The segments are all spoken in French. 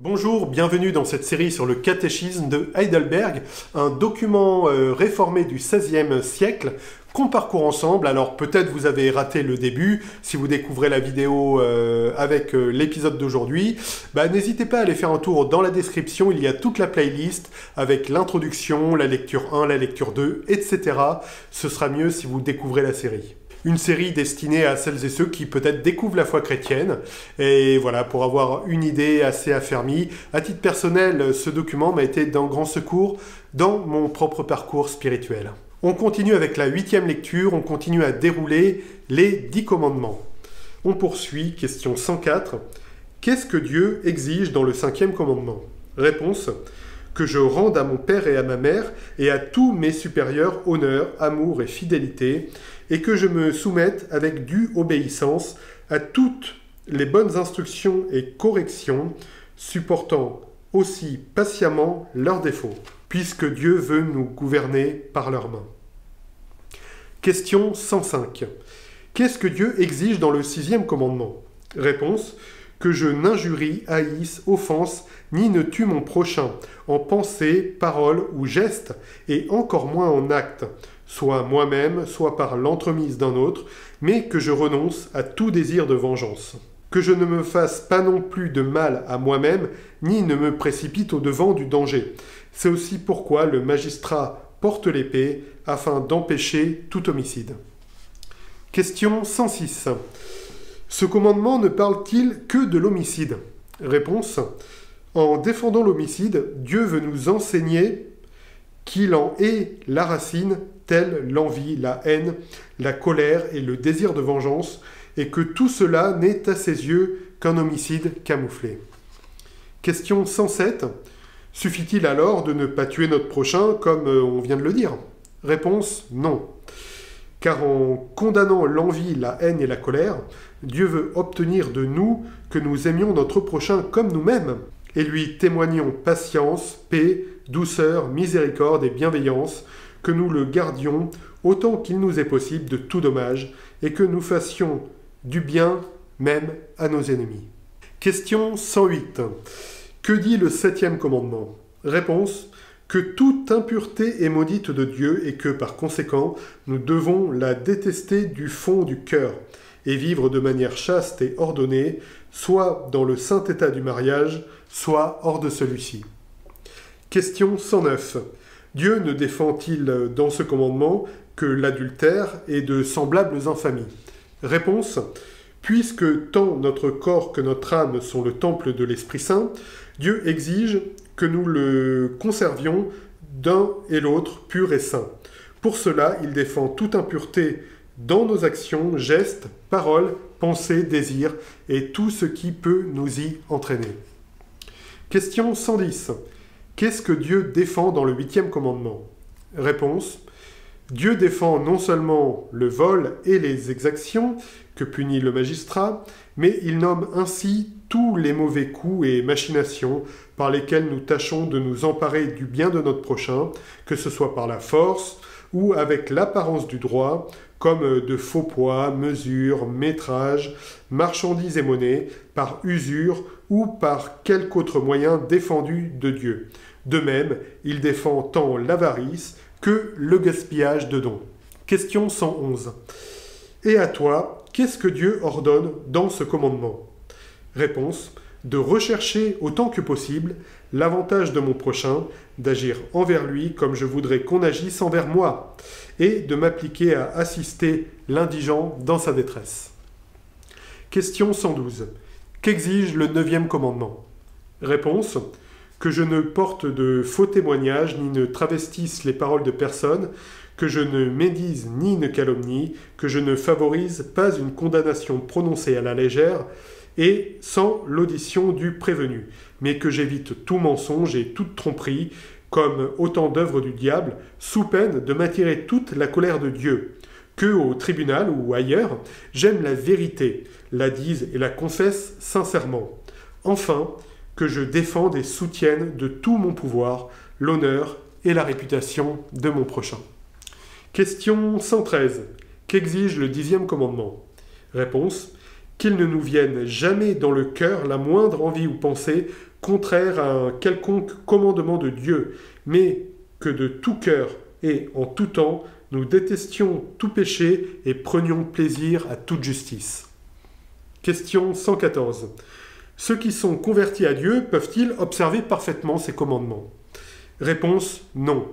Bonjour, bienvenue dans cette série sur le catéchisme de Heidelberg, un document réformé du XVIe siècle qu'on parcourt ensemble. Alors peut-être vous avez raté le début, si vous découvrez la vidéo avec l'épisode d'aujourd'hui, n'hésitez pas à aller faire un tour dans la description, il y a toute la playlist avec l'introduction, la lecture 1, la lecture 2, etc. Ce sera mieux si vous découvrez la série. Une série destinée à celles et ceux qui peut-être découvrent la foi chrétienne. Et voilà, pour avoir une idée assez affermie. À titre personnel, ce document m'a été d'un grand secours dans mon propre parcours spirituel. On continue avec la 8e lecture, on continue à dérouler les 10 commandements. On poursuit, question 104. Qu'est-ce que Dieu exige dans le 5e commandement? Réponse: que je rende à mon père et à ma mère et à tous mes supérieurs honneur, amour et fidélité, et que je me soumette avec due obéissance à toutes les bonnes instructions et corrections, supportant aussi patiemment leurs défauts, puisque Dieu veut nous gouverner par leurs mains. Question 105. Qu'est-ce que Dieu exige dans le 6e commandement? Réponse: que je n'injurie, haïsse, offense, ni ne tue mon prochain, en pensée, parole ou geste, et encore moins en acte, soit moi-même, soit par l'entremise d'un autre, mais que je renonce à tout désir de vengeance. Que je ne me fasse pas non plus de mal à moi-même, ni ne me précipite au-devant du danger. C'est aussi pourquoi le magistrat porte l'épée, afin d'empêcher tout homicide. Question 106. Ce commandement ne parle-t-il que de l'homicide? Réponse: en défendant l'homicide, Dieu veut nous enseigner qu'il en est la racine, telle l'envie, la haine, la colère et le désir de vengeance, et que tout cela n'est à ses yeux qu'un homicide camouflé. Question 107. Suffit-il alors de ne pas tuer notre prochain comme on vient de le dire? Réponse: non. Car en condamnant l'envie, la haine et la colère, Dieu veut obtenir de nous que nous aimions notre prochain comme nous-mêmes, et lui témoignions patience, paix, douceur, miséricorde et bienveillance, que nous le gardions autant qu'il nous est possible de tout dommage, et que nous fassions du bien même à nos ennemis. Question 108. Que dit le 7e commandement? Réponse: que toute impureté est maudite de Dieu et que, par conséquent, nous devons la détester du fond du cœur et vivre de manière chaste et ordonnée, soit dans le saint état du mariage, soit hors de celui-ci. Question 109. Dieu ne défend-il dans ce commandement que l'adultère et de semblables infamies? Réponse: puisque tant notre corps que notre âme sont le temple de l'Esprit Saint, Dieu exige que nous le conservions d'un et l'autre pur et saint. Pour cela, il défend toute impureté dans nos actions, gestes, paroles, pensées, désirs et tout ce qui peut nous y entraîner. Question 110. Qu'est-ce que Dieu défend dans le 8e commandement? Réponse: Dieu défend non seulement le vol et les exactions que punit le magistrat, mais il nomme ainsi tous les mauvais coups et machinations par lesquels nous tâchons de nous emparer du bien de notre prochain, que ce soit par la force ou avec l'apparence du droit, comme de faux poids, mesures, métrages, marchandises et monnaies, par usure ou par quelque autre moyen défendu de Dieu. De même, il défend tant l'avarice que le gaspillage de dons. Question 111. Et à toi, qu'est-ce que Dieu ordonne dans ce commandement? Réponse: de rechercher autant que possible l'avantage de mon prochain, d'agir envers lui comme je voudrais qu'on agisse envers moi, et de m'appliquer à assister l'indigent dans sa détresse. Question 112. Qu'exige le 9e commandement? Réponse: que je ne porte de faux témoignages, ni ne travestisse les paroles de personne, que je ne médise ni ne calomnie, que je ne favorise pas une condamnation prononcée à la légère et sans l'audition du prévenu, mais que j'évite tout mensonge et toute tromperie, comme autant d'œuvres du diable, sous peine de m'attirer toute la colère de Dieu, que, au tribunal ou ailleurs, j'aime la vérité, la dise et la confesse sincèrement. Enfin, que je défende et soutienne de tout mon pouvoir l'honneur et la réputation de mon prochain. Question 113. Qu'exige le 10e commandement? Réponse: qu'il ne nous vienne jamais dans le cœur la moindre envie ou pensée contraire à un quelconque commandement de Dieu, mais que de tout cœur et en tout temps, nous détestions tout péché et prenions plaisir à toute justice. Question 114. Ceux qui sont convertis à Dieu peuvent-ils observer parfaitement ses commandements? Réponse non.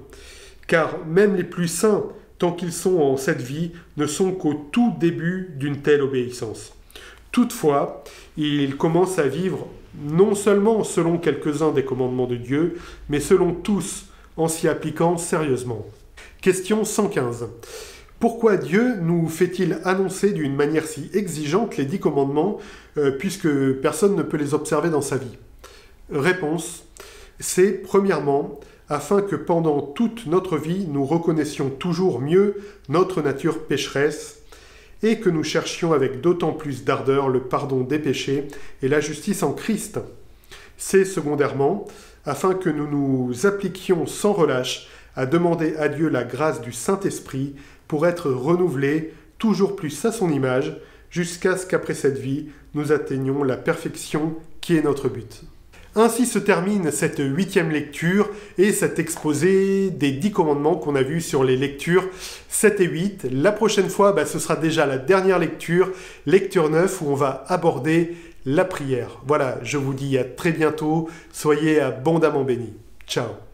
Car même les plus saints, tant qu'ils sont en cette vie, ne sont qu'au tout début d'une telle obéissance. Toutefois, ils commencent à vivre non seulement selon quelques-uns des commandements de Dieu, mais selon tous, en s'y appliquant sérieusement. Question 115. Pourquoi Dieu nous fait-il annoncer d'une manière si exigeante les 10 commandements, puisque personne ne peut les observer dans sa vie? Réponse. C'est premièrement afin que pendant toute notre vie, nous reconnaissions toujours mieux notre nature pécheresse et que nous cherchions avec d'autant plus d'ardeur le pardon des péchés et la justice en Christ. C'est secondairement afin que nous nous appliquions sans relâche à demander à Dieu la grâce du Saint-Esprit pour être renouvelés toujours plus à son image, jusqu'à ce qu'après cette vie, nous atteignions la perfection qui est notre but. Ainsi se termine cette 8e lecture et cet exposé des 10 commandements qu'on a vu sur les lectures 7 et 8. La prochaine fois, ce sera déjà la dernière lecture, lecture 9, où on va aborder la prière. Voilà, je vous dis à très bientôt, soyez abondamment bénis. Ciao.